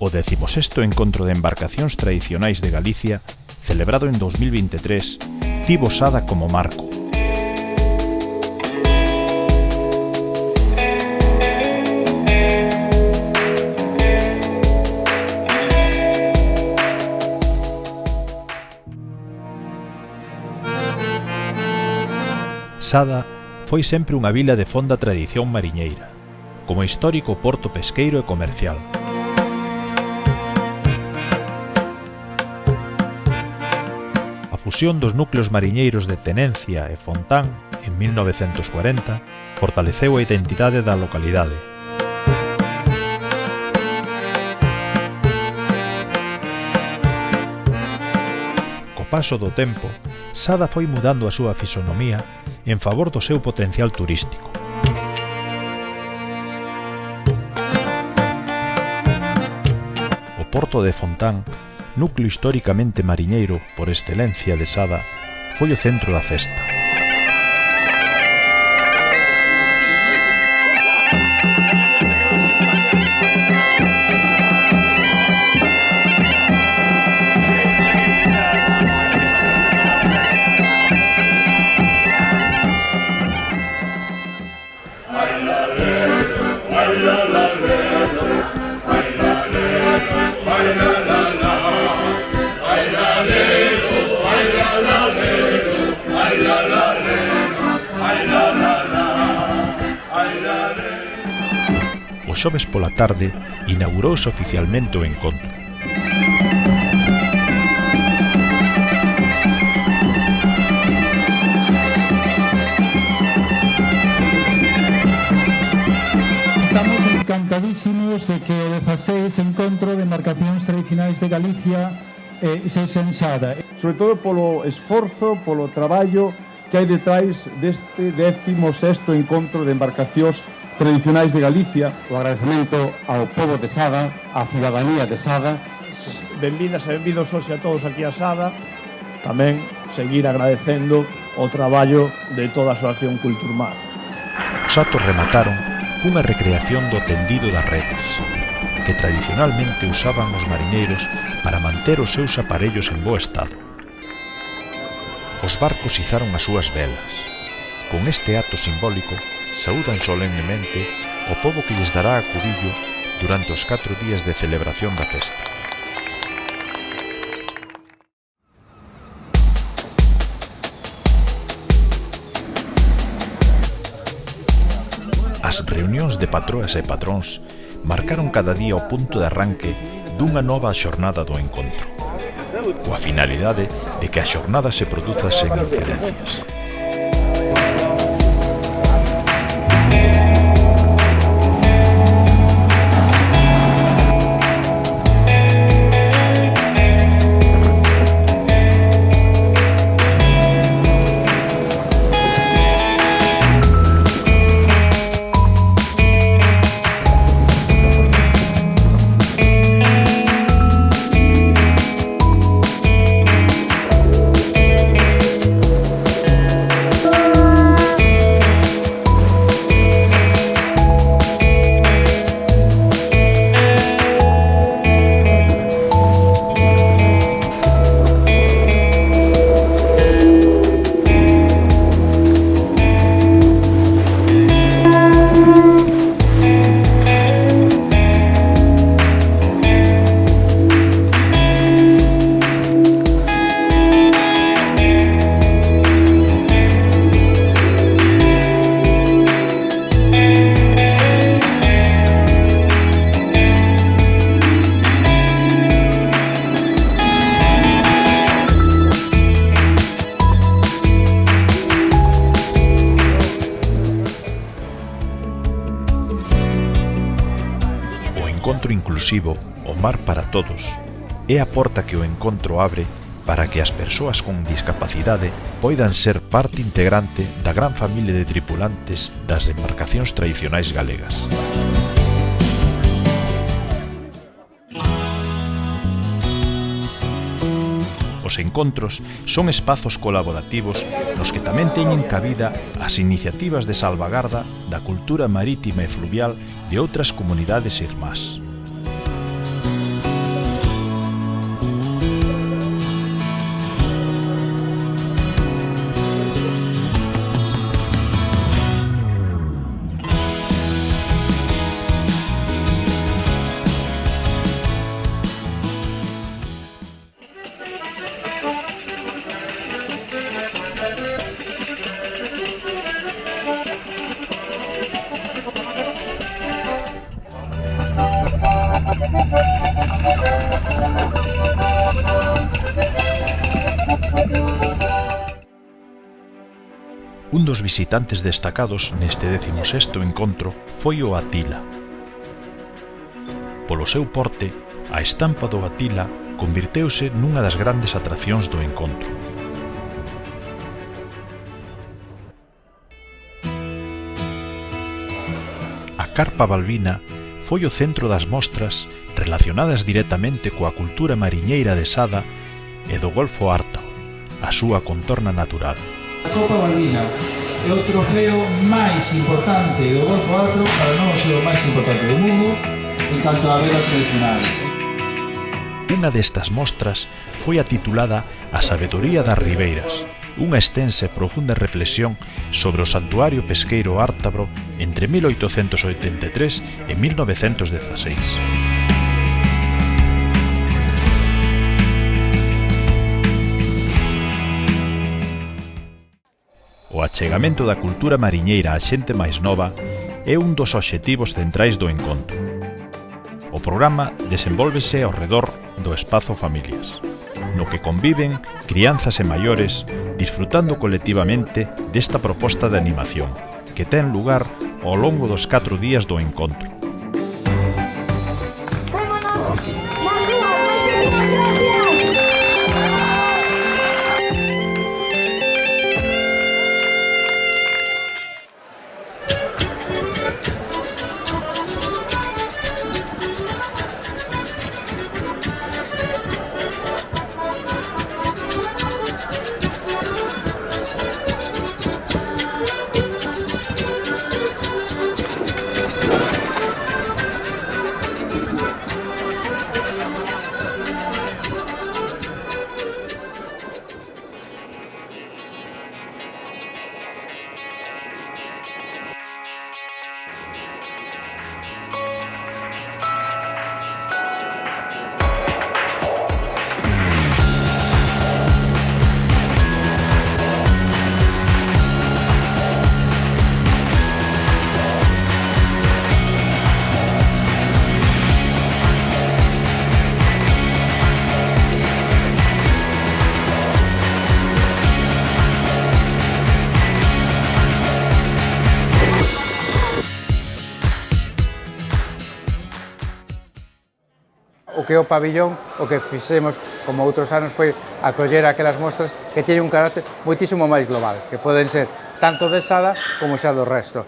O 16º Encontro de Embarcacións Tradicionais de Galicia, celebrado en 2023, tivo Sada como marco. Sada foi sempre unha vila de fonda tradición mariñeira, como histórico porto pesqueiro e comercial. A fusión dos núcleos mariñeiros de Tenencia e Fontán en 1940 fortaleceu a identidade da localidade. Co paso do tempo, Sada foi mudando a súa fisonomía en favor do seu potencial turístico. O porto de Fontán, núcleo históricamente mariñeiro por excelencia de Sada, foi o centro da festa. O xoves pola tarde inaugurouse oficialmente o encontro. Estamos encantadísimos de que o 16 Encontro de Embarcacións Tradicionais de Galicia sexa en Sada. Sobre todo polo esforzo, polo traballo que hai detrás deste 16º Encontro de Embarcacións Tradicionais de Galicia. O agradecemento ao pobo de Sada, á cidadanía de Sada. Benvidas e benvidos hoxe a todos aquí a Sada. Tamén seguir agradecendo o traballo de toda a Asociación Culturmar. Os actos remataron cunha recreación do tendido das redes, que tradicionalmente usaban os mariñeiros para manter os seus aparellos en bo estado. Os barcos izaron as súas velas. Con este acto simbólico, saúdan solemnemente o pobo que lles dará acubillo durante os 4 días de celebración da festa. As reunións de patroas e patróns marcaron cada día o punto de arranque dunha nova xornada do encontro, coa finalidade de que a xornada se produza sen incidencias. Encontro inclusivo, o mar para todos, é a porta que o encontro abre para que as persoas con discapacidade poidan ser parte integrante da gran familia de tripulantes das embarcacións tradicionais galegas. Os encontros son espazos colaborativos nos que tamén teñen cabida as iniciativas de salvagarda da cultura marítima e fluvial de outras comunidades irmás. dos visitantes destacados neste 16º encontro foi o Atila. Polo seu porte, a estampa do Atila convirteuse nunha das grandes atraccións do encontro. A carpa balbina foi o centro das mostras relacionadas directamente coa cultura mariñeira de Sada e do Golfo Ártao, a súa contorna natural. A Copa Balbina é o trofeo máis importante do Golfo Ártao, para non ser o máis importante do mundo en canto a vela tradicional. Unha destas mostras foi a titulada A sabedoría das ribeiras, unha extensa e profunda reflexión sobre o santuario pesqueiro ártabro entre 1883 e 1916. O achegamento da cultura mariñeira á xente máis nova é un dos obxectivos centrais do encontro. O programa desenvólvese ao redor do espazo Familias, no que conviven crianzas e maiores disfrutando colectivamente desta proposta de animación, que ten lugar ao longo dos 4 días do encontro. O que é o pabillón, o que fixemos, como outros anos, foi acoller aquelas mostras que teñen un carácter moitísimo máis global, que poden ser tanto de Sada como xa do resto.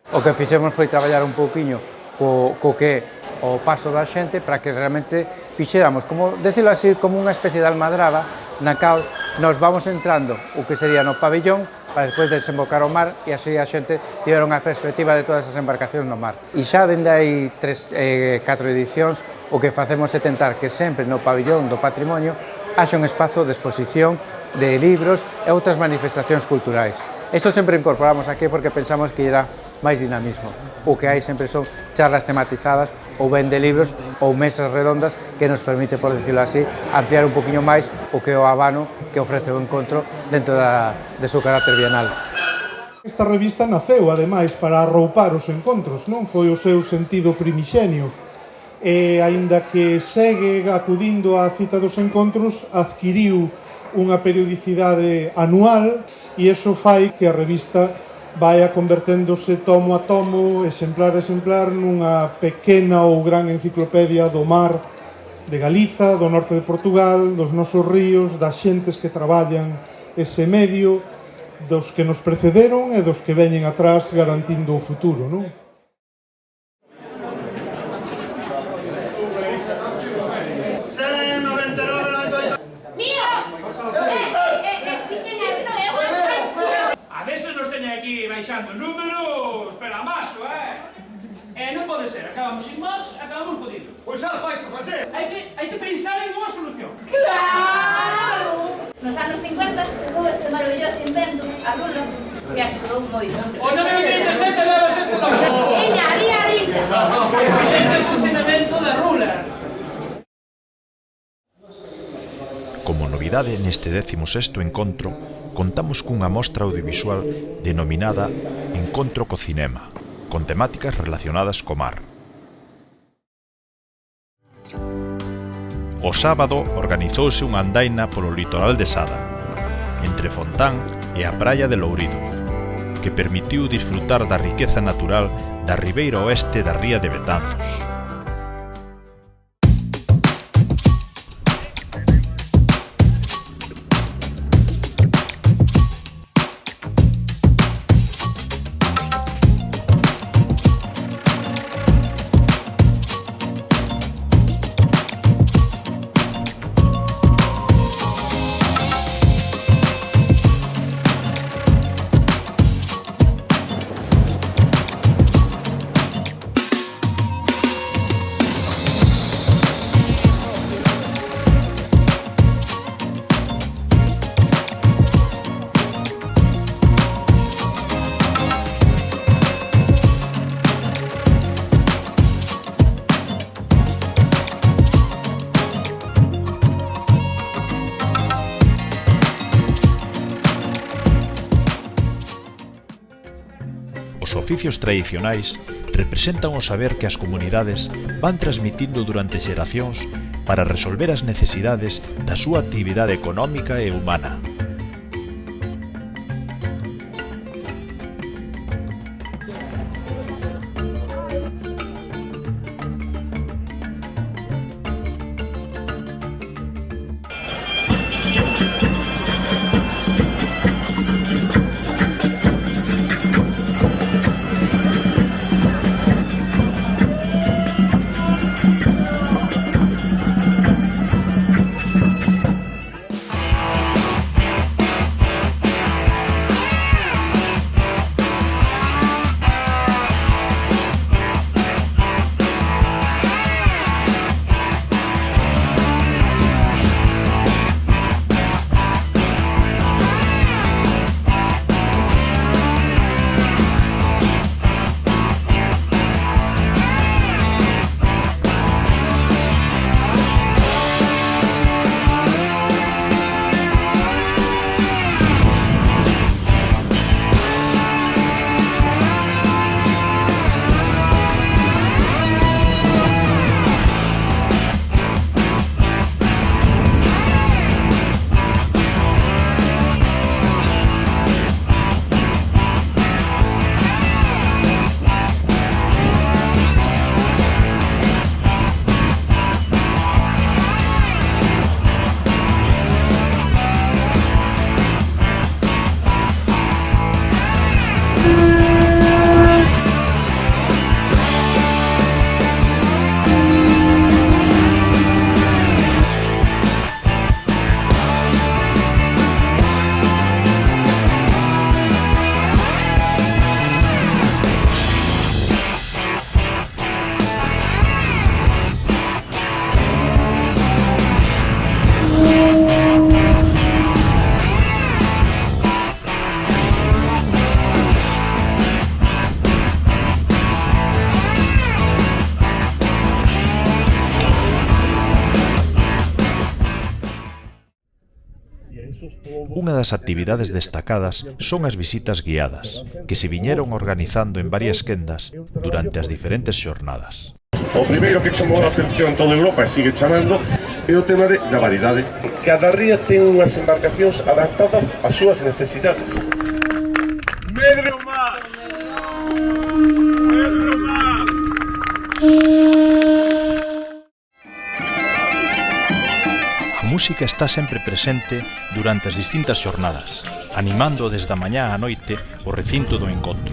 O que fixemos foi traballar un pouquiño co que é o paso da xente para que realmente fixéramos, como decirlo así, como unha especie de almadraba na cal nos vamos entrando o que sería no pabillón para despois desembocar ao mar e así a xente tiveron a perspectiva de todas as embarcacións no mar. E xa dende hai 4 edicións o que facemos é tentar que sempre no pabillón do patrimonio haxa un espazo de exposición de libros e outras manifestacións culturais. Isto sempre incorporamos aquí porque pensamos que irá máis dinamismo. O que hai sempre son charlas tematizadas ou ben de libros ou mesas redondas que nos permite, por decirlo así, ampliar un poquinho máis o que é o abano que ofrece o encontro dentro de seu carácter bienal. Esta revista naceu, ademais, para arroupar os encontros, non foi o seu sentido primixenio. E, aínda que segue acudindo á cita dos encontros, adquiriu unha periodicidade anual e iso fai que a revista vaia converténdose tomo a tomo, exemplar a exemplar, nunha pequena ou gran enciclopedia do mar de Galiza, do norte de Portugal, dos nosos ríos, das xentes que traballan ese medio, dos que nos precederon e dos que veñen atrás garantindo o futuro, non? Baixando números, pero a maso, non pode ser, acabamos sin vos, acabamos jodidos. Pois xa fai que facer. Hai que pensar en unha solución. Claro! Nos anos 50 chegou este maravilloso invento, a rula, que axudou moito. O 937 levas este nome. Ella, haría richa. Pois este é o funcionamento da rula. Como novidade neste 16º encontro, contamos cunha mostra audiovisual denominada Encontro co Cinema, con temáticas relacionadas co mar. O sábado organizouse unha andaina polo litoral de Sada, entre Fontán e a praia de Lourido. que permitiu disfrutar da riqueza natural da ribeira oeste da ría de Betanzos. Os oficios tradicionais representan o saber que as comunidades van transmitindo durante xeracións para resolver as necesidades da súa actividade económica e humana. Unha das actividades destacadas son as visitas guiadas, que se viñeron organizando en varias quendas durante as diferentes xornadas. O primeiro que chamou a atención en toda Europa e sigue chamando é o tema da variedade. Cada ría ten unhas embarcacións adaptadas ás súas necesidades. Medre o mar! Medre o mar! A música está sempre presente durante as distintas xornadas, animando desde a mañá á noite o recinto do encontro.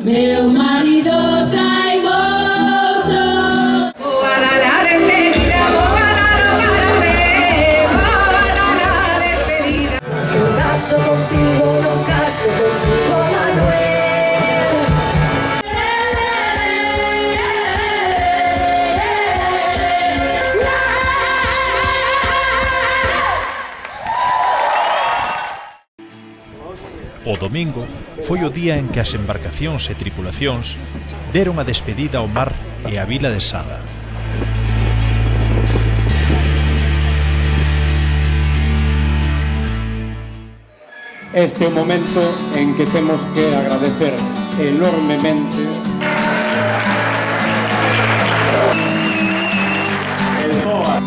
Meu marido trae outro. Boa la despedida, boa la despedida. Si un caso contigo, no caso contigo, Manuel. O domingo foi o día en que as embarcacións e tripulacións deron a despedida ao mar e á vila de Sada. Este é o momento en que temos que agradecer enormemente el FOA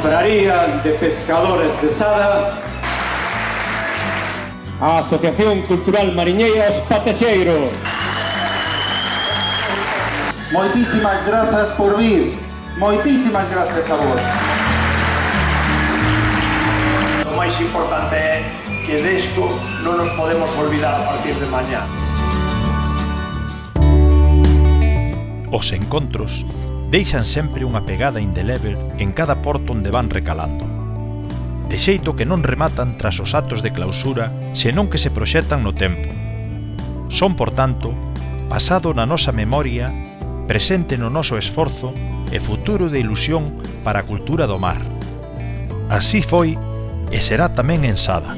Confraría de Pescadores de Sada, a Asociación Cultural Mariñeiras Patexeiro. Moitísimas grazas por vir, moitísimas grazas a vos. O máis importante é que desto non nos podemos olvidar a partir de mañá. Os encontros deixan sempre unha pegada indelével en cada porto onde van recalando. De xeito que non rematan tras os actos de clausura, senón que se proxectan no tempo. Son, por tanto, pasado na nosa memoria, presente no noso esforzo e futuro de ilusión para a cultura do mar. Así foi e será tamén en Sada.